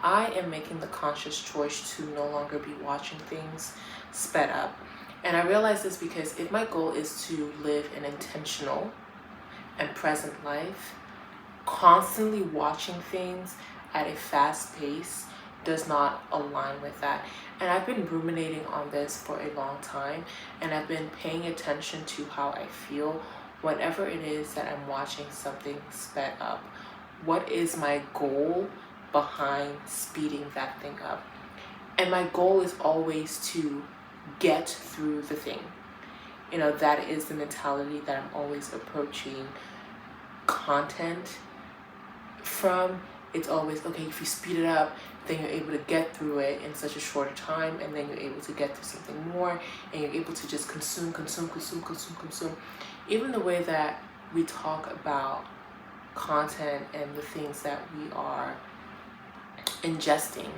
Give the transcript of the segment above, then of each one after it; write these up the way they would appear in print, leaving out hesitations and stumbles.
I am making the conscious choice to no longer be watching things sped up. And I realize this because if my goal is to live an intentional and present life, constantly watching things at a fast pace does not align with that. And I've been ruminating on this for a long time, and I've been paying attention to how I feel whenever it is that I'm watching something sped up. What is my goal behind speeding that thing up? And my goal is always to get through the thing. You know, that is the mentality that I'm always approaching content from. It's always, okay, if you speed it up, then you're able to get through it in such a shorter time, and then you're able to get through something more, and you're able to just consume. Even the way that we talk about content and the things that we are ingesting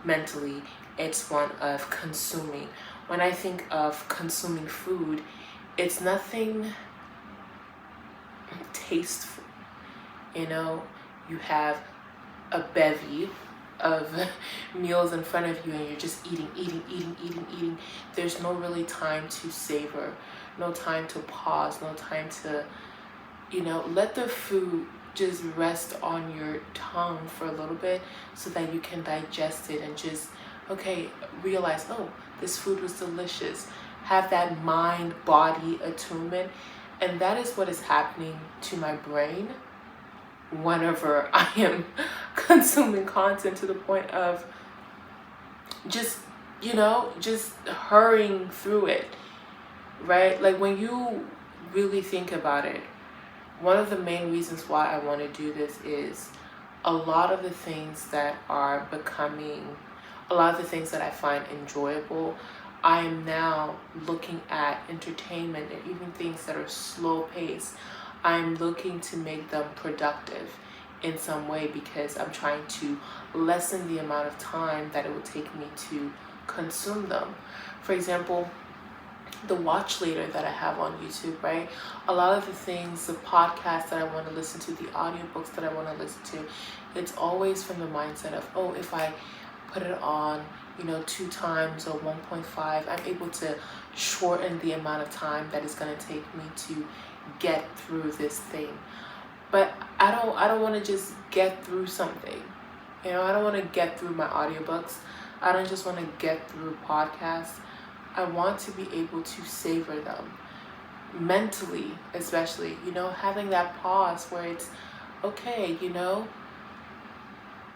mentally, it's one of consuming. When I think of consuming food, it's nothing tasteful. You know, you have a bevy of meals in front of you and you're just eating. There's no really time to savor, no time to pause, no time to, you know, let the food just rest on your tongue for a little bit so that you can digest it and just, okay, realize, oh, this food was delicious. Have that mind-body attunement. And that is what is happening to my brain whenever I am consuming content, to the point of just, you know, just hurrying through it, right? Like, when you really think about it, one of the main reasons why I want to do this is a lot of the things that are becoming, a lot of the things that I find enjoyable, I am now looking at entertainment and even things that are slow paced. I'm looking to make them productive in some way because I'm trying to lessen the amount of time that it would take me to consume them. For example, the watch later that I have on YouTube, right? A lot of the things, the podcasts that I want to listen to, the audiobooks that I want to listen to, it's always from the mindset of, oh, if I put it on, you know, 2 times or 1.5, I'm able to shorten the amount of time that it's going to take me to get through this thing. But I don't want to just get through something. You know, I don't want to get through my audiobooks. I don't just want to get through podcasts. I want to be able to savor them mentally, especially, you know, having that pause where it's okay, you know,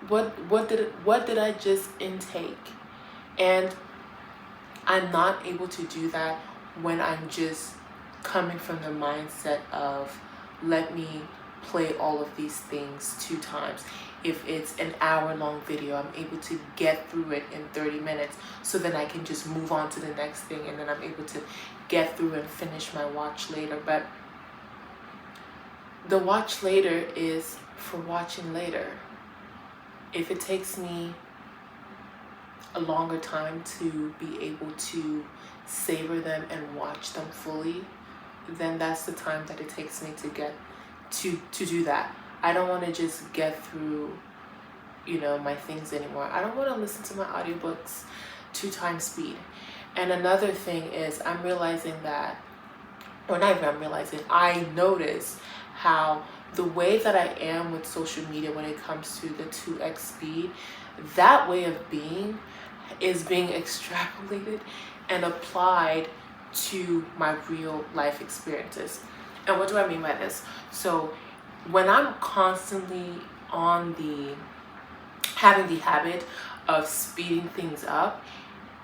what did I just intake? And I'm not able to do that when I'm just coming from the mindset of, let me play all of these things 2 times. If it's an hour-long video, I'm able to get through it in 30 minutes, so then I can just move on to the next thing, and then I'm able to get through and finish my watch later. But the watch later is for watching later. If it takes me a longer time to be able to savor them and watch them fully, then that's the time that it takes me to get to do that. I don't want to just get through, you know, my things anymore. I don't want to listen to my audiobooks 2 times speed. And another thing is, I'm realizing that, or not even I'm realizing, I notice how the way that I am with social media when it comes to the 2x speed, that way of being is being extrapolated and applied to my real life experiences. And what do I mean by this? So when I'm constantly having the habit of speeding things up,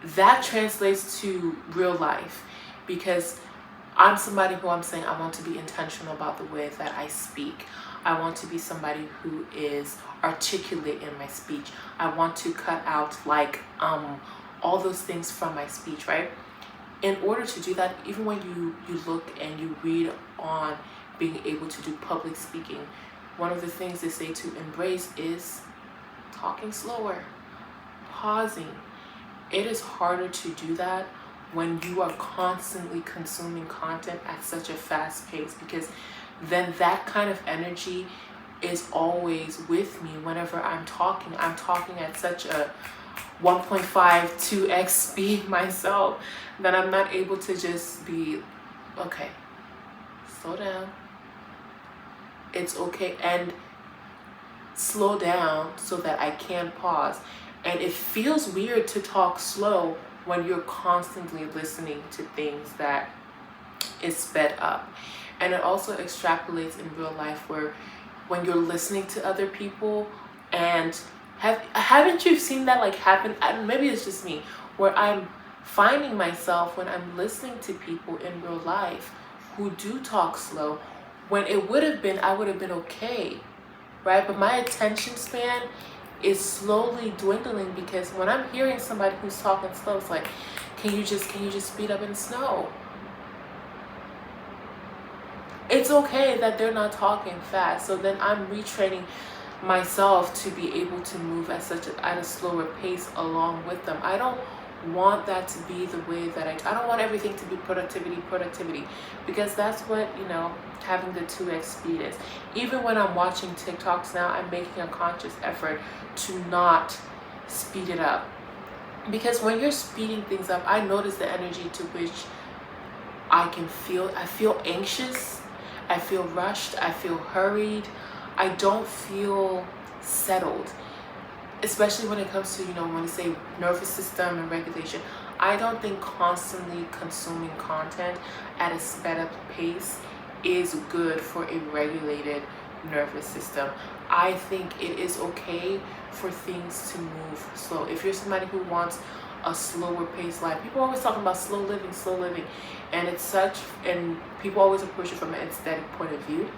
that translates to real life, because I'm somebody who, I'm saying, I want to be intentional about the way that I speak. I want to be somebody who is articulate in my speech. I want to cut out all those things from my speech, right? In order to do that, even when you look and you read on being able to do public speaking, one of the things they say to embrace is talking slower, pausing. It is harder to do that when you are constantly consuming content at such a fast pace, because then that kind of energy is always with me whenever I'm talking. I'm talking at such a 1.5, 2x speed myself that I'm not able to just be, okay, slow down. It's okay. And slow down so that I can pause. And it feels weird to talk slow when you're constantly listening to things that is sped up. And it also extrapolates in real life, where when you're listening to other people, and haven't you seen that like happen? Maybe it's just me, where I'm finding myself when I'm listening to people in real life who do talk slow, when it would have been, I would have been okay, right? But my attention span is slowly dwindling, because when I'm hearing somebody who's talking slow, it's like, can you just speed up and slow? It's okay that they're not talking fast. So then I'm retraining myself to be able to move at a slower pace along with them. I don't want that to be the way that I don't want everything to be productivity, because that's what, having the 2x speed is. Even when I'm watching TikToks now, I'm making a conscious effort to not speed it up, because when you're speeding things up, I notice the energy to which I feel anxious, I feel rushed, I feel hurried, I don't feel settled. Especially when it comes to, when you say nervous system and regulation. I don't think constantly consuming content at a sped up pace is good for a regulated nervous system. I think it is okay for things to move slow. If you're somebody who wants a slower paced life, people are always talking about slow living, and people always approach it from an aesthetic point of view.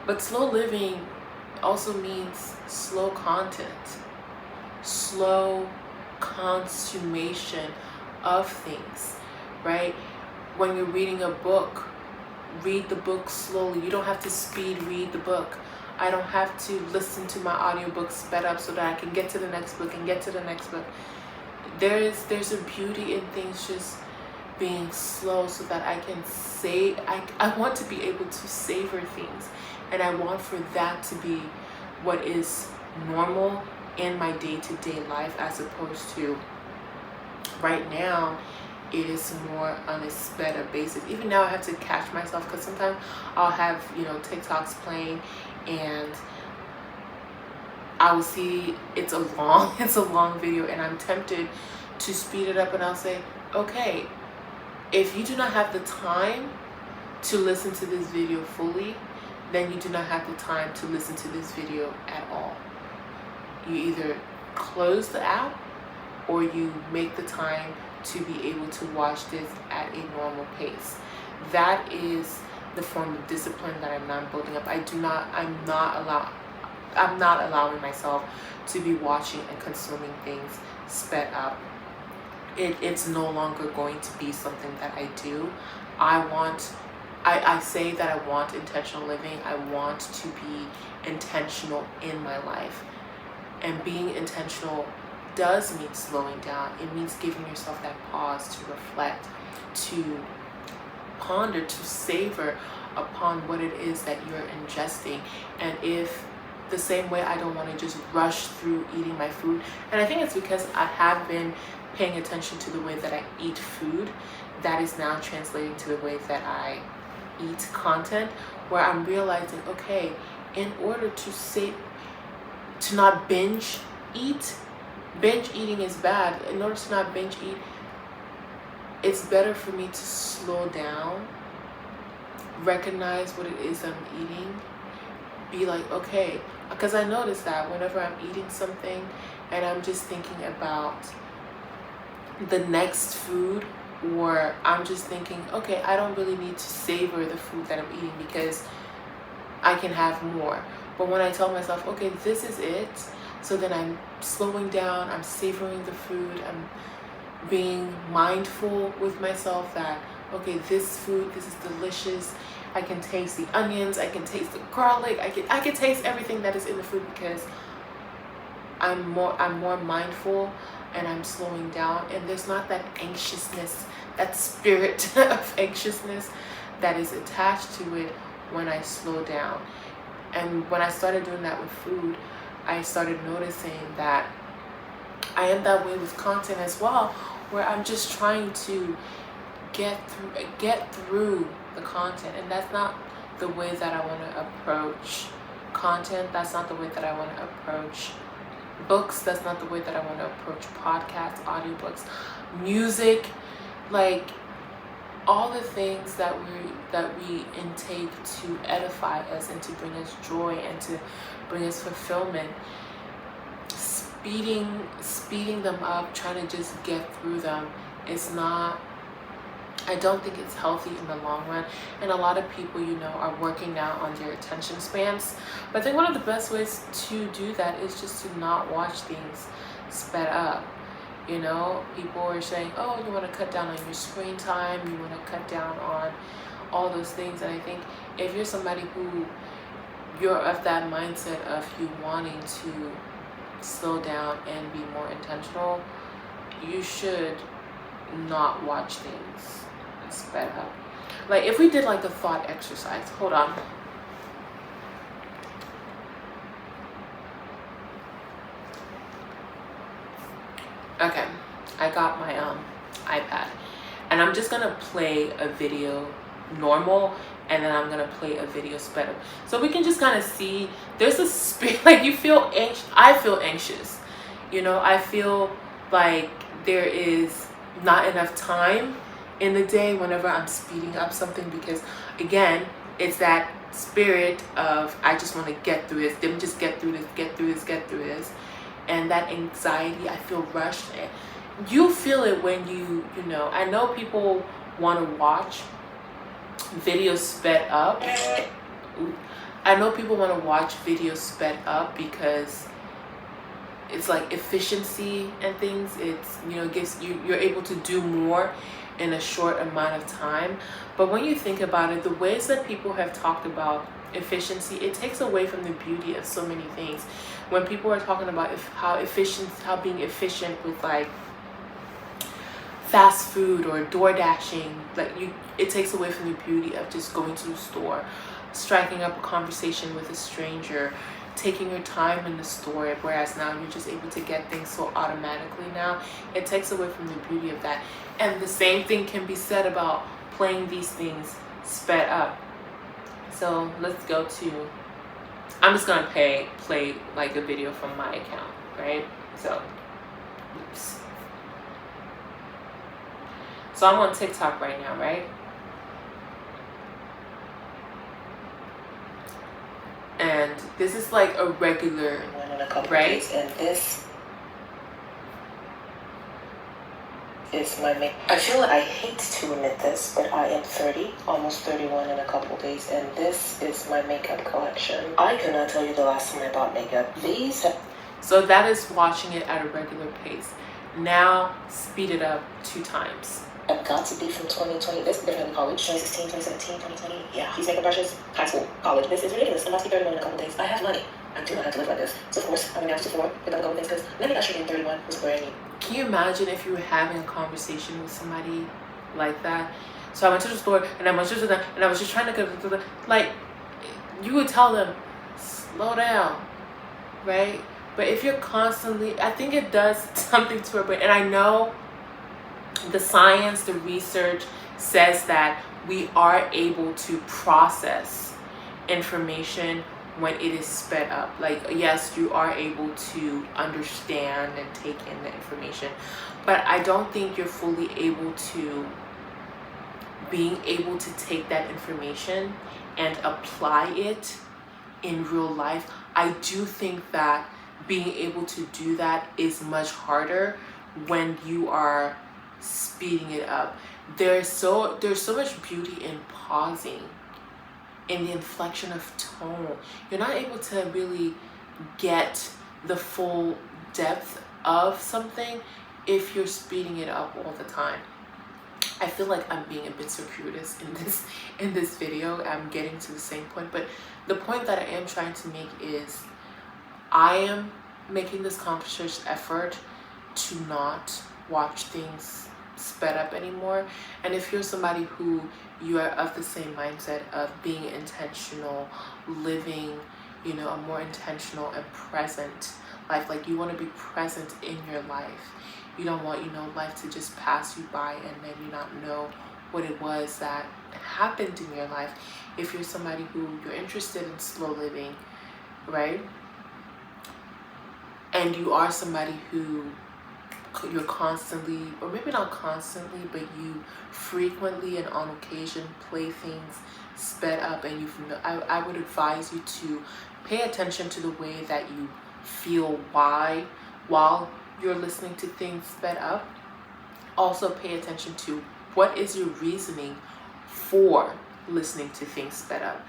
But slow living also means slow content, slow consummation of things, right? When you're reading a book, read the book slowly. You don't have to speed read the book. I don't have to listen to my audiobooks sped up so that I can get to the next book and get to the next book. There's a beauty in things just being slow, so that I can I want to be able to savor things, and I want for that to be what is normal in my day-to-day life, as opposed to right now it is more on a sped up basis. Even now I have to catch myself, because sometimes I'll have TikToks playing, and I will see it's a long video, and I'm tempted to speed it up, and I'll say, okay, if you do not have the time to listen to this video fully, then you do not have the time to listen to this video at all. You either close the app, or you make the time to be able to watch this at a normal pace. That is the form of discipline that I'm not building up. I'm not allowing myself to be watching and consuming things sped up. It's no longer going to be something that I do. I say that I want intentional living. I want to be intentional in my life. And being intentional does mean slowing down. It means giving yourself that pause to reflect, to ponder, to savor upon what it is that you're ingesting. And if the same way, I don't want to just rush through eating my food. And I think it's because I have been paying attention to the way that I eat food. That is now translating to the way that I eat content, where I'm realizing, okay, in order to not binge eating is bad. In order to not binge eat, it's better for me to slow down, recognize what it is I'm eating, be like, okay, because I notice that whenever I'm eating something and I'm just thinking about the next food, or I'm just thinking, okay, I don't really need to savor the food that I'm eating because I can have more. But when I tell myself, okay, this is it, so then I'm slowing down, I'm savoring the food, I'm being mindful with myself that, okay, this food, this is delicious. I can taste the onions, I can taste the garlic, I can taste everything that is in the food, because I'm more mindful, and I'm slowing down, and there's not that anxiousness, that spirit of anxiousness that is attached to it when I slow down. And when I started doing that with food, I started noticing that I am that way with content as well, where I'm just trying to get through the content, and that's not the way that I want to approach content. That's not the way that I want to approach books. That's not the way that I want to approach podcasts, audiobooks, music, like all the things that we intake to edify us and to bring us joy and to bring us fulfillment. Speeding them up, trying to just get through them, is not, I don't think it's healthy in the long run. And a lot of people, are working now on their attention spans. But I think one of the best ways to do that is just to not watch things sped up. People are saying, oh, you want to cut down on your screen time, you want to cut down on all those things. And I think if you're somebody who, you're of that mindset of you wanting to slow down and be more intentional, you should not watch things sped up. Like if we did like a thought exercise, hold on. Okay, I got my iPad, and I'm just gonna play a video normal, and then I'm gonna play a video sped up, so we can just kind of see. There's a speed, like you feel anxious. I feel anxious. I feel like there is not enough time in the day whenever I'm speeding up something, because again, it's that spirit of I just want to get through this. Let me just get through this. And that anxiety, I feel rushed. You feel it when I know people want to watch videos sped up. I know people want to watch videos sped up because it's like efficiency and things. It's, gives you're able to do more in a short amount of time. But when you think about it, the ways that people have talked about efficiency, it takes away from the beauty of so many things. When people are talking about how being efficient with like fast food or door dashing, it takes away from the beauty of just going to the store, striking up a conversation with a stranger, taking your time in the store, whereas now you're just able to get things so automatically now. It takes away from the beauty of that. And the same thing can be said about playing these things sped up. So let's go to, I'm just gonna play like a video from my account, right? So, oops. So I'm on TikTok right now, right? And this is like a regular, right? And this is my makeup. I feel like I hate to admit this, but I am 30, almost 31 in a couple days, and this is my makeup collection. I could not tell you the last time I bought makeup. So that is watching it at a regular pace. Now speed it up 2 times. I've got to be from 2020. This is definitely college. 2016, 2017, 2020. Yeah, these makeup brushes, high school, college. This is ridiculous. I'm about to be 31 in a couple days. I have money. I do not have to live like this. So of course, I'm going to have to Sephora, pick up a couple things, because maybe I should be 31 was brand new. Can you imagine if you were having a conversation with somebody like that? So I went to the store, and I went to the, and I was just trying to go, like, you would tell them, slow down, right? But if you're constantly, I think it does something to our brain. And I know the science, the research says that we are able to process information when it is sped up. Like, yes, you are able to understand and take in the information, but I don't think you're fully able to take that information and apply it in real life. I do think that being able to do that is much harder when you are speeding it up. There's so much beauty in pausing, in the inflection of tone. You're not able to really get the full depth of something if you're speeding it up all the time. I feel like I'm being a bit circuitous in this video. I'm getting to the same point, but the point that I am trying to make is I am making this conscious effort to not watch things sped up anymore. And if you're somebody who you are of the same mindset of being intentional, living a more intentional and present life. Like, you want to be present in your life. You don't want, life to just pass you by and then you not know what it was that happened in your life. If you're somebody who you're interested in slow living, right? And you are somebody who you're constantly, or maybe not constantly, but you frequently and on occasion play things sped up, and I would advise you to pay attention to the way that you feel while you're listening to things sped up. Also pay attention to what is your reasoning for listening to things sped up.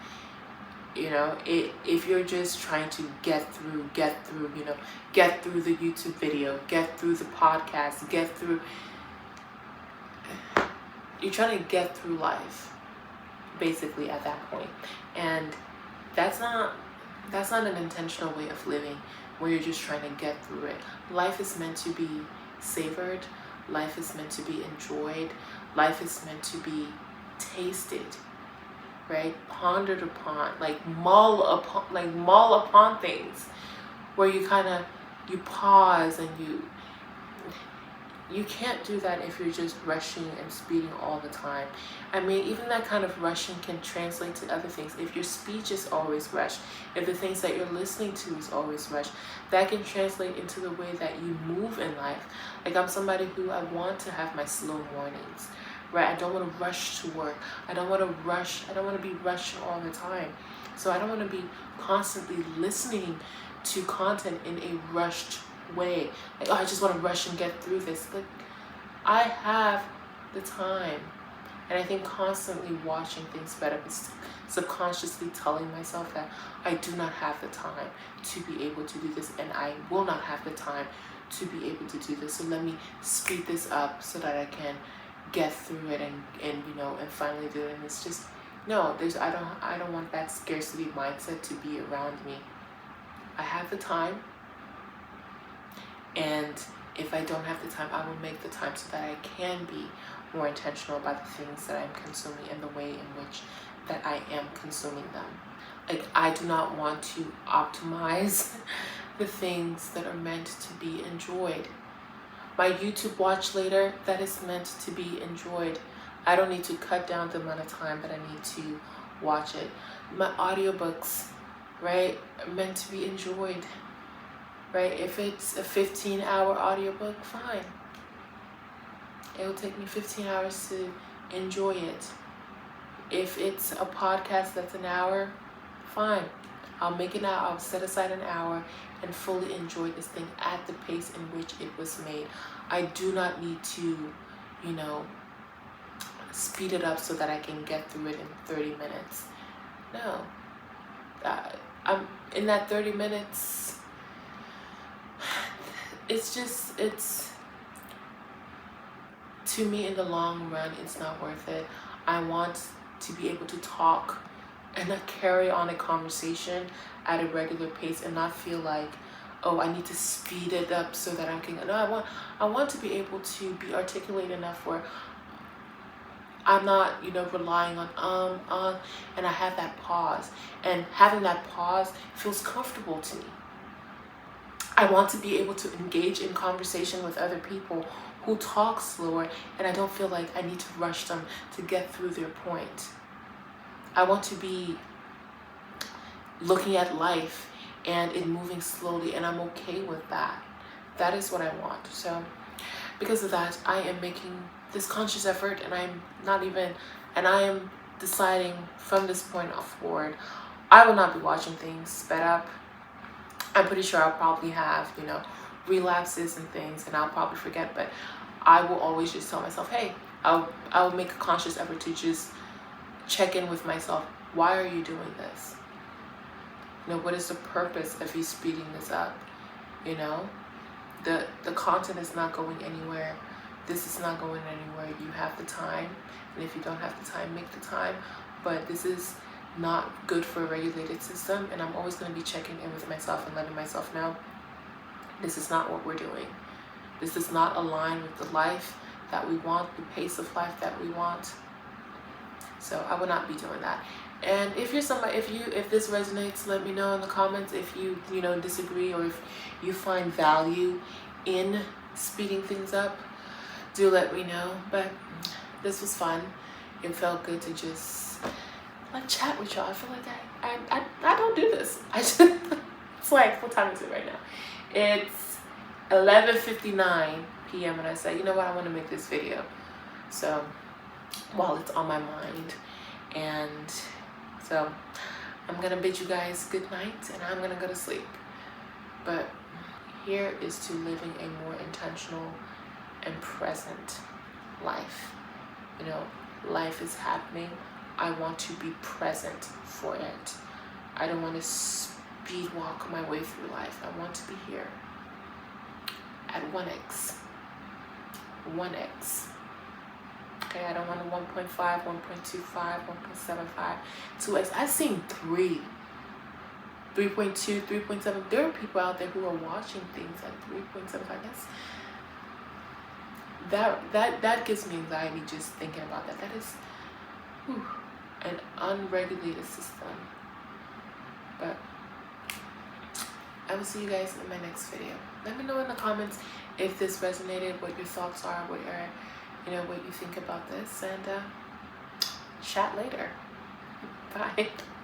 If you're just trying to get through, get through the YouTube video, get through the podcast, you're trying to get through life, basically, at that point. And that's not an intentional way of living, where you're just trying to get through it. Life is meant to be savored. Life is meant to be enjoyed. Life is meant to be tasted, right? Pondered upon, mull upon things, where you pause, and you can't do that if you're just rushing and speeding all the time. I mean, even that kind of rushing can translate to other things. If your speech is always rushed, if the things that you're listening to is always rushed, that can translate into the way that you move in life. Like, I'm somebody who, I want to have my slow mornings, right? I don't want to rush to work. I don't want to rush. I don't want to be rushing all the time. So I don't want to be constantly listening to content in a rushed way. Like, I just want to rush and get through this. Like, I have the time. And I think constantly watching things sped up is subconsciously telling myself that I do not have the time to be able to do this, and I will not have the time to be able to do this. So let me speed this up so that I can get through it and finally do it. And it's just, no, I don't want that scarcity mindset to be around me. I have the time, and if I don't have the time, I will make the time so that I can be more intentional about the things that I'm consuming and the way in which that I am consuming them. Like, I do not want to optimize the things that are meant to be enjoyed. My YouTube watch later, that is meant to be enjoyed. I don't need to cut down the amount of time that I need to watch it. My audiobooks, right, are meant to be enjoyed, right? If it's a 15-hour audiobook, fine. It will take me 15 hours to enjoy it. If it's a podcast that's an hour, fine. I'll make an hour. I'll set aside an hour and fully enjoy this thing at the pace in which it was made. I do not need to, speed it up so that I can get through it in 30 minutes. No. I'm in that 30 minutes. It's to me, in the long run, it's not worth it. I want to be able to talk and not carry on a conversation at a regular pace and not feel like, oh, I need to speed it up so that I can. No, I want to be able to be articulate enough where I'm not, relying on, and I have that pause. And having that pause feels comfortable to me. I want to be able to engage in conversation with other people who talk slower, and I don't feel like I need to rush them to get through their point. I want to be looking at life and it moving slowly, and I'm okay with that. That is what I want. So because of that, I am making this conscious effort, and I am deciding from this point forward, I will not be watching things sped up. I'm pretty sure I'll probably have, relapses and things, and I'll probably forget, but I will always just tell myself, hey, I'll make a conscious effort to just check in with myself. Why are you doing this? What is the purpose of you speeding this up? The content is not going anywhere. This is not going anywhere. You have the time, and if you don't have the time, make the time. But this is not good for a regulated system, and I'm always going to be checking in with myself and letting myself know this is not what we're doing. This does not align with the life that we want, the pace of life that we want. So I will not be doing that. And if you're somebody, if this resonates, let me know in the comments. If you disagree, or if you find value in speeding things up, do let me know. But this was fun. It felt good to just like chat with y'all. I feel like I don't do this. I just it's like, what time is it right now? It's 11:59 p.m. and I said, you know what, I want to make this video. So while it's on my mind, and so I'm gonna bid you guys good night, and I'm gonna go to sleep. But here is to living a more intentional and present life. Life is happening. I want to be present for it. I don't want to speed walk my way through life. I want to be here at 1x. 1x. Okay, I don't want a 1.5, 1.25, 1.75, 2x. I've seen 3, 3.2, 3.7. There are people out there who are watching things at 3.75. That gives me anxiety just thinking about that. That is an unregulated system. But I will see you guys in my next video. Let me know in the comments if this resonated, what your thoughts are, what you think about this, and chat later. Bye.